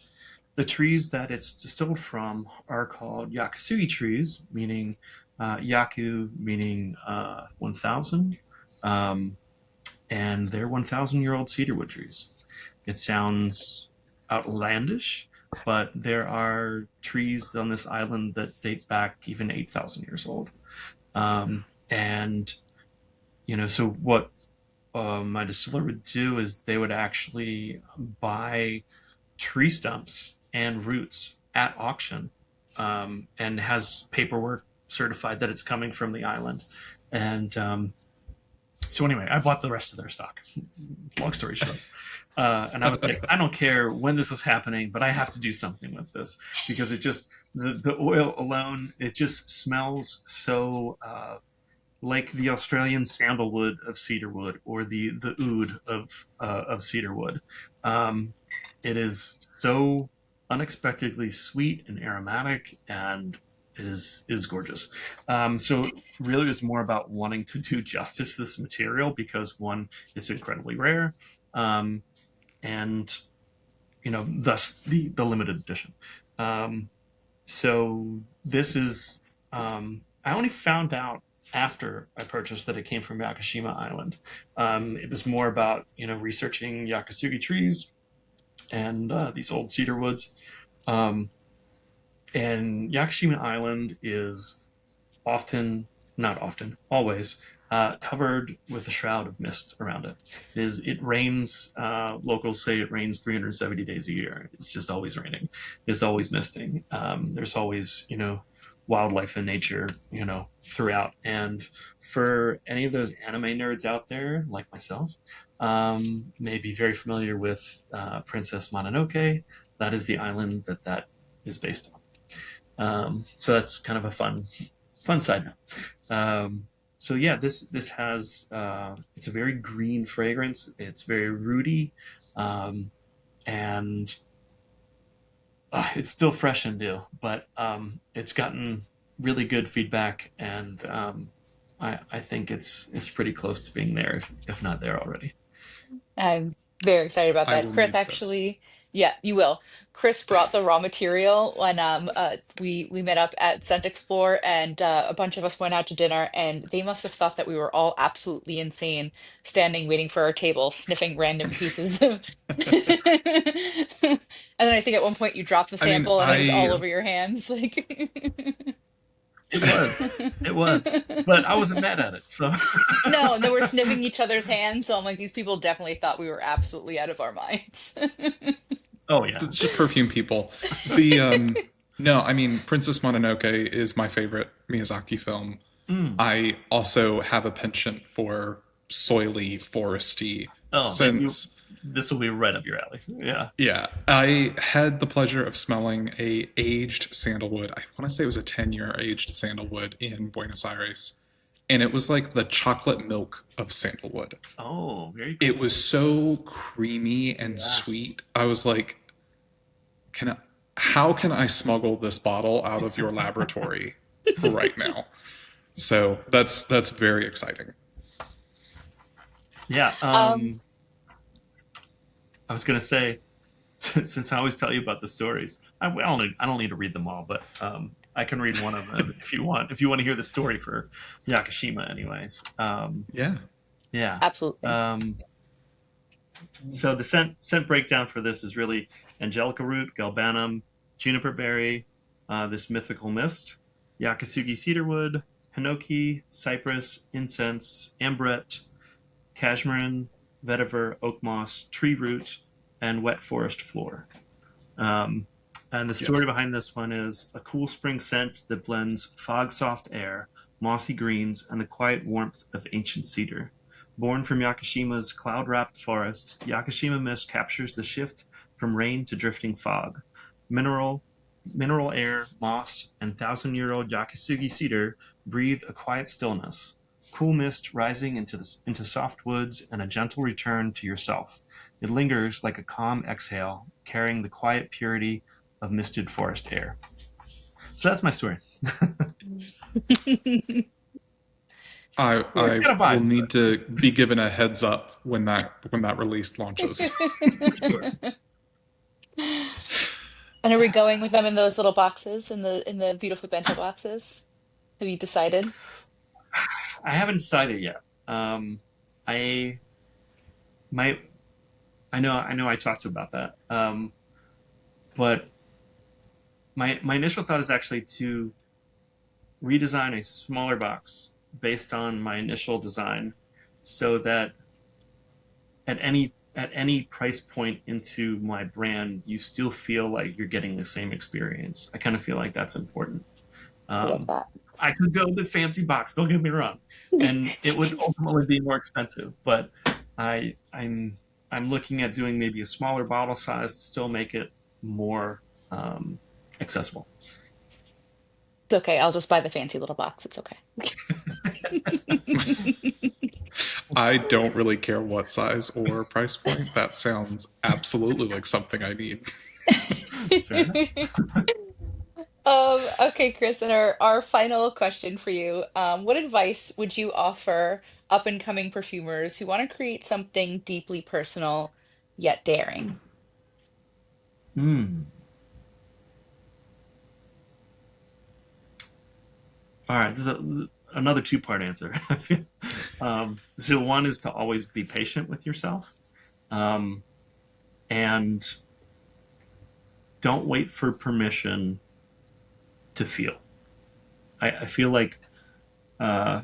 Speaker 3: the trees that it's distilled from are called Yakusugi trees, meaning Yaku meaning 1,000, um, and they're 1,000-year-old cedarwood trees. It sounds outlandish, but there are trees on this island that date back even 8,000 years old. And so what my distiller would do is they would actually buy tree stumps and roots at auction, and has paperwork certified that it's coming from the island. And so anyway, I bought the rest of their stock. Long story short. And I was like, I don't care when this is happening, but I have to do something with this because it just the oil alone, it just smells so like the Australian sandalwood of cedarwood, or the oud of cedarwood. Um, it is so unexpectedly sweet and aromatic, and is gorgeous. So really, it was more about wanting to do justice to this material because one, it's incredibly rare, um, and thus the limited edition. Um, so this is I only found out after I purchased that it came from Yakushima Island. It was more about researching Yakusugi trees and these old cedar woods. Um, and Yakushima Island is often, not often, always covered with a shroud of mist around it. It rains. Locals say it rains 370 days a year. It's just always raining. It's always misting. There's always wildlife and nature throughout. And for any of those anime nerds out there like myself, may be very familiar with Princess Mononoke. That is the island that is based on. So that's kind of a fun side note. So yeah, this has it's a very green fragrance. It's very rooty, and it's still fresh and new, but it's gotten really good feedback, and I think it's pretty close to being there, if not there already.
Speaker 2: I'm very excited about
Speaker 1: I
Speaker 2: that.
Speaker 1: will
Speaker 2: Chris
Speaker 1: need this.
Speaker 2: actually, yeah, you will. Chris brought the raw material when we met up at Scent Explore, and a bunch of us went out to dinner, and they must have thought that we were all absolutely insane, standing waiting for our table, sniffing random pieces of And then I think at one point you dropped the
Speaker 1: I mean,
Speaker 2: sample and it was all
Speaker 1: I
Speaker 2: over your hands. Like
Speaker 3: It was, but I wasn't mad at it. So
Speaker 2: No, and then we're sniffing each other's hands, so I'm like, these people definitely thought we were absolutely out of our minds.
Speaker 3: oh yeah.
Speaker 1: it's just perfume people. The no, I mean Princess Mononoke is my favorite Miyazaki film.
Speaker 3: Mm.
Speaker 1: I also have a penchant for soily, foresty
Speaker 3: Oh, then you
Speaker 1: scents.
Speaker 3: this will be right up your alley. Yeah.
Speaker 1: Yeah, I had the pleasure of smelling a aged sandalwood. I want to say it was a 10-year aged sandalwood in Buenos Aires, and it was like the chocolate milk of sandalwood.
Speaker 3: Oh, very
Speaker 1: It
Speaker 3: cool.
Speaker 1: was so creamy and
Speaker 3: Yeah.
Speaker 1: sweet. I was like, can I, how can I smuggle this bottle out of your laboratory right now. So that's very exciting.
Speaker 3: Yeah.
Speaker 2: Um,
Speaker 3: I was gonna say, since I always tell you about the stories, I don't need to read them all, but I can read one of them if you want. If you want to hear the story for Yakushima, anyways.
Speaker 1: Yeah.
Speaker 3: Yeah.
Speaker 2: Absolutely.
Speaker 3: Um, so the scent breakdown for this is really angelica root, galbanum, juniper berry, this mythical mist, Yakasugi cedarwood, hinoki, cypress, incense, ambrette, cashmere, vetiver, oak moss, tree root, and wet forest floor. Um, and the story
Speaker 1: Yes.
Speaker 3: behind this one is a cool spring scent that blends fog soft air, mossy greens, and the quiet warmth of ancient cedar. Born from Yakushima's cloud wrapped forests, Yakushima mist captures the shift from rain to drifting fog. Mineral, mineral air, moss, and thousand-year-old Yakasugi cedar breathe a quiet stillness. Cool mist rising into soft woods and a gentle return to yourself. It lingers like a calm exhale, carrying the quiet purity of misted forest air. So that's my story. Yeah, it's
Speaker 1: I
Speaker 3: got a
Speaker 1: will
Speaker 3: vibe to
Speaker 1: need to be given a heads up when that release launches.
Speaker 3: it. Sure.
Speaker 2: And are we going with them in those little boxes in the beautiful bento boxes? Have you decided?
Speaker 3: I haven't decided yet. I might. I know. I talked to you about that. But my initial thought is actually to redesign a smaller box based on my initial design, so that at any price point into my brand, you still feel like you're getting the same experience. I kind of feel like that's important.
Speaker 2: I love
Speaker 3: Um,
Speaker 2: that.
Speaker 3: I could go the fancy box. Don't get me wrong, and it would ultimately be more expensive. But I I'm looking at doing maybe a smaller bottle size to still make it more accessible.
Speaker 2: It's okay. I'll just buy the fancy little box. It's okay.
Speaker 1: I don't really care what size or price point. That sounds absolutely like something I need.
Speaker 3: Fair enough.
Speaker 2: Okay, Chris, and our final question for you. What advice would you offer up and coming perfumers who want to create something deeply personal yet daring?
Speaker 3: Mm. All right, this is another two-part answer. So one is to always be patient with yourself, um, and don't wait for permission to feel. I feel like uh,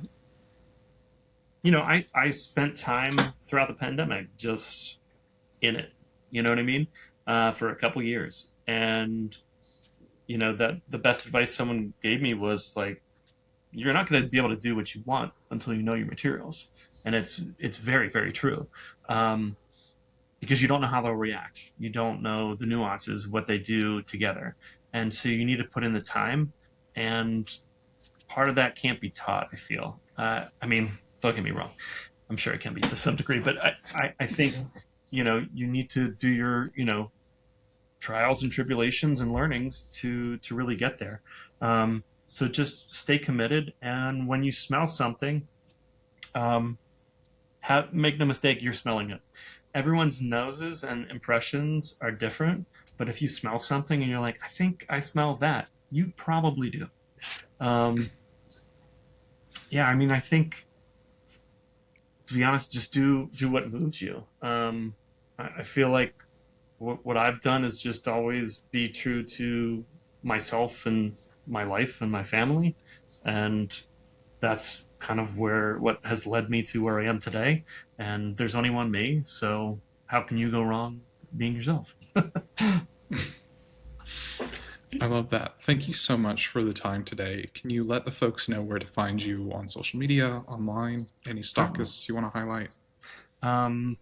Speaker 3: I spent time throughout the pandemic just in it. You know what I mean? For a couple years, and that the best advice someone gave me was like, you're not going to be able to do what you want until you know your materials, and it's very very true. Um, because you don't know how they'll react. You don't know the nuances, what they do together. And so you need to put in the time. And part of that can't be taught, I feel. I mean, don't get me wrong. I'm sure it can be to some degree, but I think, you need to do your, trials and tribulations and learnings to really get there. So just stay committed. And when you smell something, um, make no mistake, you're smelling it. Everyone's noses and impressions are different, but if you smell something and you're like, I think I smell that, you probably do. Um, yeah, I mean, I think, to be honest, just do what moves you. I feel like what I've done is just always be true to myself and my life and my family, and that's kind of where what has led me to where I am today. And there's only one me, so how can you go wrong being yourself?
Speaker 1: I love that. Thank you so much for the time today. Can you let the folks know where to find you on social media, online? Any
Speaker 3: Certainly.
Speaker 1: stockists you want to highlight?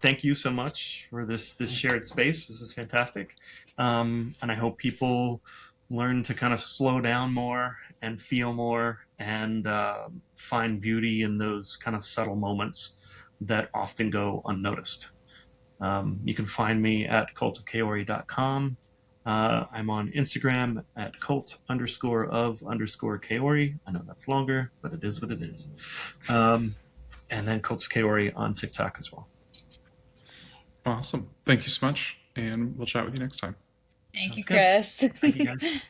Speaker 3: Thank you so much for this shared space. This is fantastic, and I hope people learn to kind of slow down more and feel more and find beauty in those kind of subtle moments that often go unnoticed. You can find me at cultofkaori.com. I'm on Instagram at cult_of_Kaori. I know that's longer, but it is what it is. And then Cult of Kaori on TikTok as well.
Speaker 1: Awesome. Thank you so much, and we'll chat with you next time.
Speaker 2: Thank you,
Speaker 3: Sounds good.
Speaker 2: Chris.
Speaker 3: Thank you, guys.